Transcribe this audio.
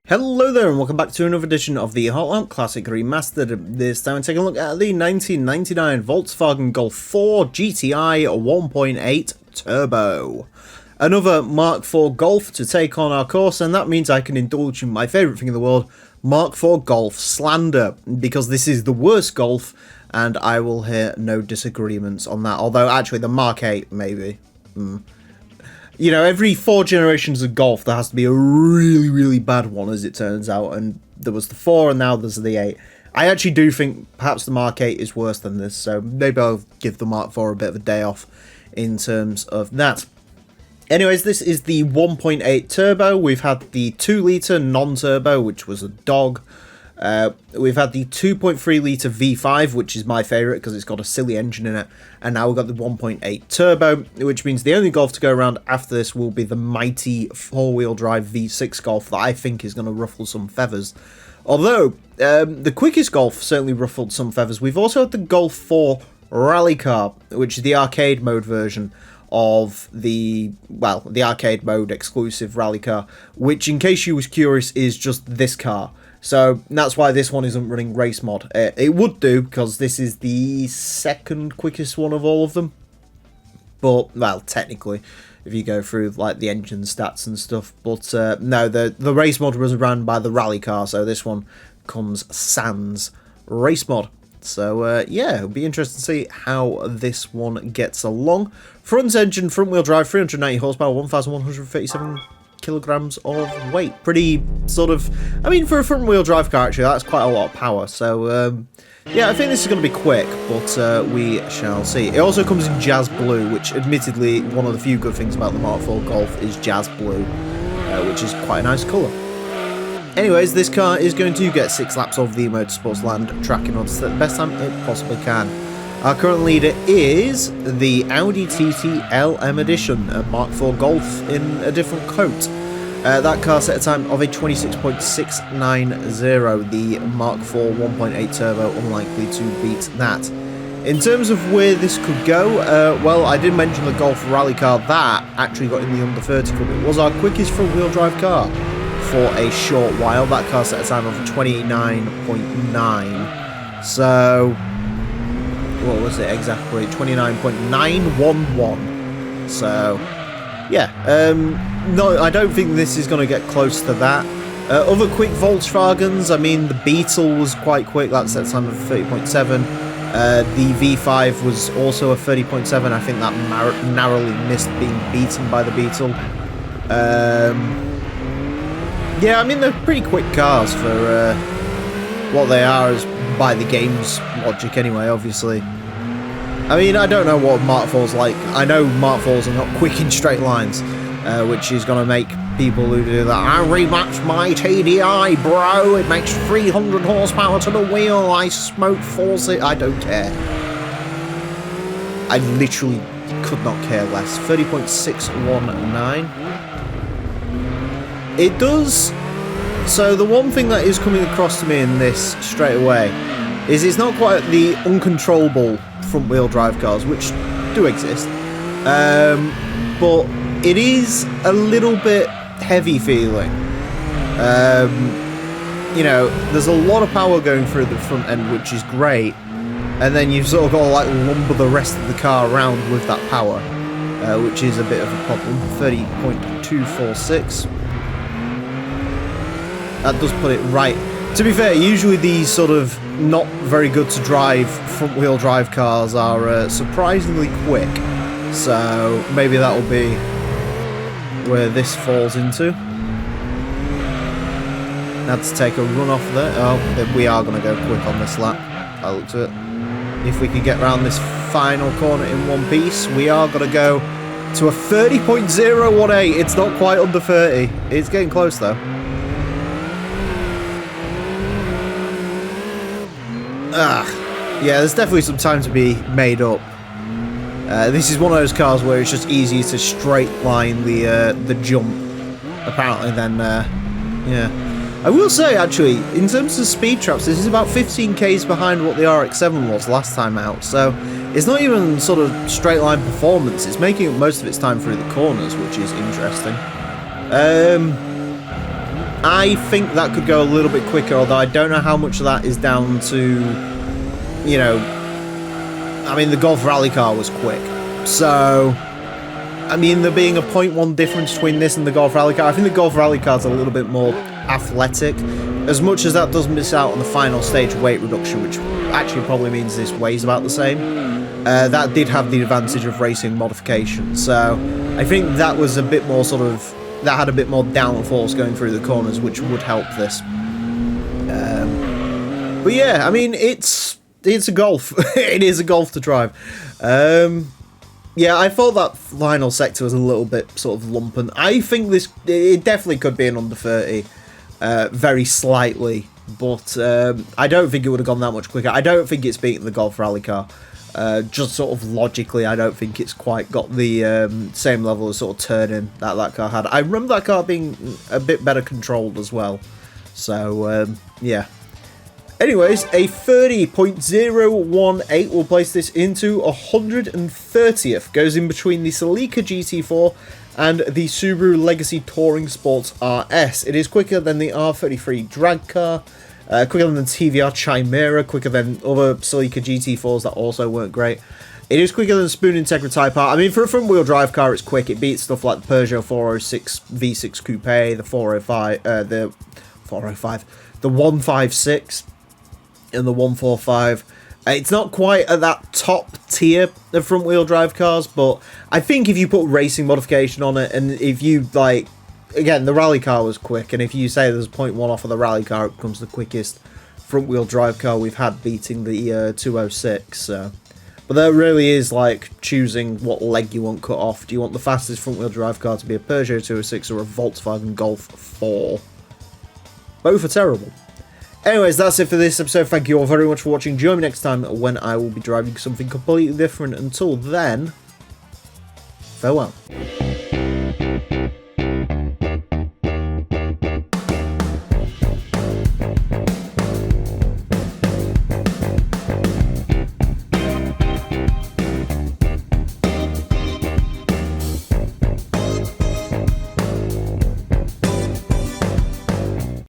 Hello there and welcome back to another edition of the Hotline Classic Remastered. This time we're taking a look at the 1999 Volkswagen Golf 4 GTI 1.8 Turbo. Another Mark IV Golf to take on our course, and that means I can indulge in my favourite thing in the world, Mark IV Golf slander, because this is the worst Golf and I will hear no disagreements on that, although actually the Mark 8 maybe. You know, every 4 generations of Golf, there has to be a really, really bad one, as it turns out. And there was the 4, and now there's the 8. I actually do think perhaps the Mark 8 is worse than this, so maybe I'll give the Mark 4 a bit of a day off in terms of that. Anyways, this is the 1.8 Turbo. We've had the 2-litre non-turbo, which was a dog. We've had the 2.3-litre V5, which is my favourite because it's got a silly engine in it, and now we've got the 1.8 Turbo, which means the only Golf to go around after this will be the mighty 4-wheel drive V6 Golf that I think is going to ruffle some feathers. Although, the quickest Golf certainly ruffled some feathers. We've also had the Golf 4 Rally Car, which is the arcade mode version of the arcade mode exclusive rally car, which, in case you was curious, is just this car. So that's why this one isn't running race mod. It would do, because this is the second quickest one of all of them. But, well, technically, if you go through like the engine stats and stuff. But no, the race mod was run by the rally car, so this one comes sans race mod. So yeah, it'll be interesting to see how this one gets along. Front engine, front wheel drive, 390 horsepower, 1,137 kilograms of weight. Pretty sort of, I mean, for a front wheel drive car, actually, that's quite a lot of power. So yeah, I think this is going to be quick, but we shall see. It also comes in Jazz Blue, which admittedly, one of the few good things about the Mark IV Golf is Jazz Blue, which is quite a nice colour. Anyways, this car is going to get 6 laps of the Motorsports Land track in order to set the best time it possibly can. Our current leader is the Audi TT LM Edition, a Mark IV Golf in a different coat. That car set a time of a 26.690. The Mark IV 1.8 Turbo unlikely to beat that. In terms of where this could go, well, I did mention the Golf Rally car. That actually got in the under 30 club. It was our quickest front wheel drive car for a short while. That car set a time of 29.9. So, what was it exactly? 29.911. So, yeah. No, I don't think this is going to get close to that. Other quick Volkswagens, I mean, the Beetle was quite quick. That set a time of 30.7. The V5 was also a 30.7. I think that narrowly missed being beaten by the Beetle. Yeah, I mean, they're pretty quick cars for what they are, as by the game's logic anyway, obviously. I mean, I don't know what Mark IV's like. I know Mark IV's are not quick in straight lines, which is going to make people who do that, I rematched my TDI, bro, it makes 300 horsepower to the wheel, I smoke 4 I don't care. I literally could not care less. 30.619. It does. So the one thing that is coming across to me in this straight away is it's not quite the uncontrollable front wheel drive cars, which do exist, but it is a little bit heavy feeling. You know, there's a lot of power going through the front end, which is great, and then you've sort of got to like lumber the rest of the car around with that power, which is a bit of a problem. 30.246. That does put it right. To be fair, usually these sort of not very good to drive front wheel drive cars are surprisingly quick. So maybe that will be where this falls into. Had to take a run off there. Oh, we are going to go quick on this lap. I looked at it. If we can get around this final corner in one piece, we are going to go to a 30.018. It's not quite under 30. It's getting close though. Yeah, there's definitely some time to be made up. This is one of those cars where it's just easier to straight line the jump, apparently, than yeah. I will say, actually, in terms of speed traps, this is about 15 k's behind what the RX-7 was last time out, so it's not even sort of straight line performance, it's making up most of its time through the corners, which is interesting. I think that could go a little bit quicker, although I don't know how much of that is down to, you know, I mean, the Golf Rally car was quick. So, I mean, there being a 0.1 difference between this and the Golf Rally car, I think the Golf Rally car is a little bit more athletic, as much as that does miss out on the final stage weight reduction, which actually probably means this weighs about the same. That did have the advantage of racing modification, so I think that was a bit more sort of, that had a bit more downforce going through the corners, which would help this. But yeah, I mean, it's a Golf. It is a Golf to drive. Yeah, I thought that final sector was a little bit sort of lumpant. I think it definitely could be an under 30, very slightly, but I don't think it would have gone that much quicker. I don't think it's beaten the Golf Rally car. Just sort of logically, I don't think it's quite got the same level of sort of turning that car had. I remember that car being a bit better controlled as well. So, yeah. Anyways, a 30.018 will place this into 130th. Goes in between the Celica GT4 and the Subaru Legacy Touring Sports RS. It is quicker than the R33 drag car, quicker than the TVR Chimera, quicker than other Celica GT4s that also weren't great. It is quicker than the Spoon Integra Type R. I mean, for a front-wheel drive car, it's quick. It beats stuff like the Peugeot 406 V6 Coupe, the 405, the 156, and the 145. It's not quite at that top tier of front-wheel drive cars, but I think if you put racing modification on it, and if you, like, again, the rally car was quick, and if you say there's 0.1 off of the rally car, it becomes the quickest front-wheel drive car we've had, beating the 206, so. But that really is like choosing what leg you want cut off. Do you want the fastest front-wheel drive car to be a Peugeot 206 or a Volkswagen Golf 4? Both are terrible. Anyways, that's it for this episode. Thank you all very much for watching. Join me next time when I will be driving something completely different. Until then, farewell.